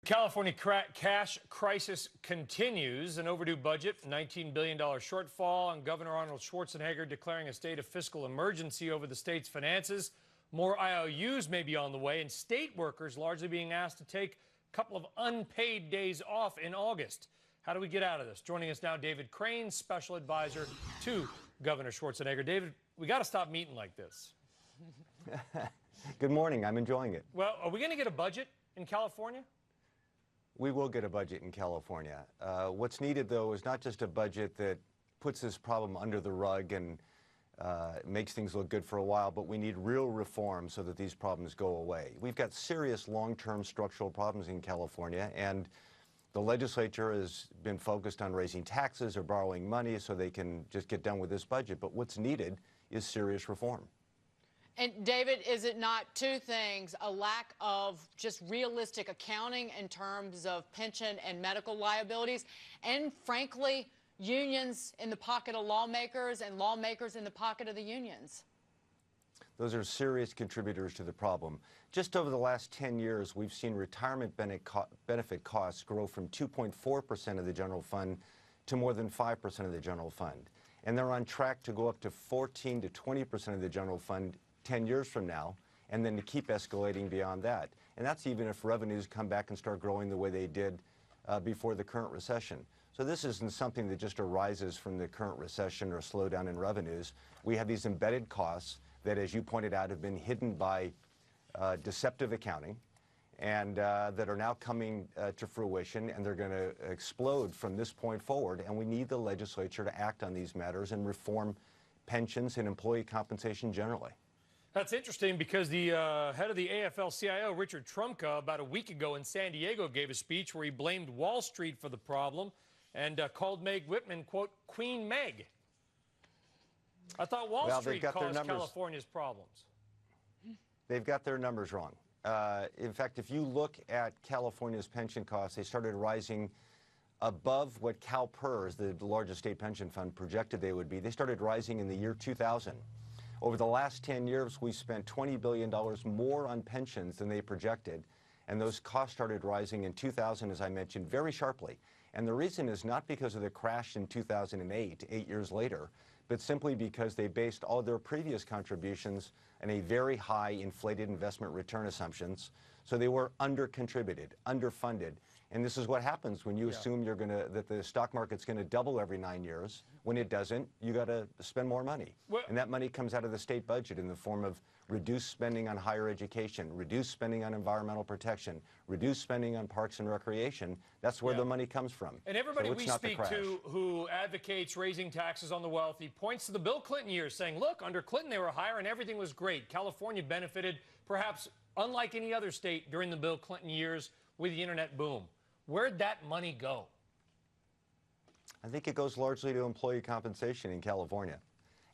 California cash crisis continues. An overdue budget, $19 billion shortfall, and Governor Arnold Schwarzenegger declaring a state of fiscal emergency over the state's finances. More IOUs may be on the way, and state workers largely being asked to take a couple of unpaid days off in August. How do we get out of this? Joining us now, David Crane, special advisor to Governor Schwarzenegger. David, we got to stop meeting like this. Good morning. I'm enjoying it. Well, are we going to get a budget in California? We will get a budget in California. What's needed, though, is not just a budget that puts this problem under the rug and makes things look good for a while, but we need real reform so that these problems go away. We've got serious long-term structural problems in California, and the legislature has been focused on raising taxes or borrowing money so they can just get done with this budget. But what's needed is serious reform. And David, is it not two things, a lack of just realistic accounting in terms of pension and medical liabilities, and frankly, unions in the pocket of lawmakers and lawmakers in the pocket of the unions? Those are serious contributors to the problem. Just over the last 10 years, we've seen retirement benefit costs grow from 2.4% of the general fund to more than 5% of the general fund. And they're on track to go up to 14 to 20% of the general fund 10 years from now, and then to keep escalating beyond that. And that's even if revenues come back and start growing the way they did before the current recession. So this isn't something that just arises from the current recession or slowdown in revenues. We have these embedded costs that, as you pointed out, have been hidden by deceptive accounting and that are now coming to fruition, and they're going to explode from this point forward. And we need the legislature to act on these matters and reform pensions and employee compensation generally. That's interesting because the head of the AFL-CIO, Richard Trumka, about a week ago in San Diego gave a speech where he blamed Wall Street for the problem and called Meg Whitman, quote, Queen Meg. I thought Wall Street caused California's problems. They've got their numbers wrong. In fact, if you look at California's pension costs, they started rising above what CalPERS, the largest state pension fund, projected they would be. They started rising in the year 2000. Over the last 10 years, we spent $20 billion more on pensions than they projected, and those costs started rising in 2000, as I mentioned, very sharply. And the reason is not because of the crash in 2008, 8 years later, but simply because they based all their previous contributions on a very high inflated investment return assumptions. So they were under-contributed, underfunded. And this is what happens when you assume that the stock market's going to double every 9 years. When it doesn't, you got to spend more money. And that money comes out of the state budget in the form of reduced spending on higher education, reduced spending on environmental protection, reduced spending on parks and recreation. That's where the money comes from. And everybody we speak to who advocates raising taxes on the wealthy points to the Bill Clinton years, saying, look, under Clinton they were higher and everything was great. California benefited, perhaps unlike any other state during the Bill Clinton years with the internet boom. Where'd that money go? I think it goes largely to employee compensation in California.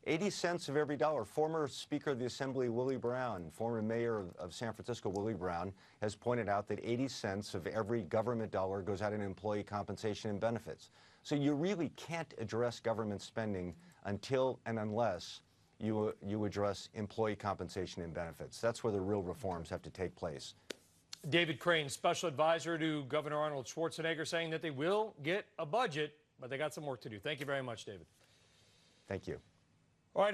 80 cents of every dollar. Former Speaker of the Assembly, Willie Brown, former mayor of San Francisco, Willie Brown, has pointed out that 80 cents of every government dollar goes out in employee compensation and benefits. So you really can't address government spending until and unless you address employee compensation and benefits. That's where the real reforms have to take place. David Crane, special advisor to Governor Arnold Schwarzenegger, saying that they will get a budget, but they got some work to do. Thank you very much, David. Thank you.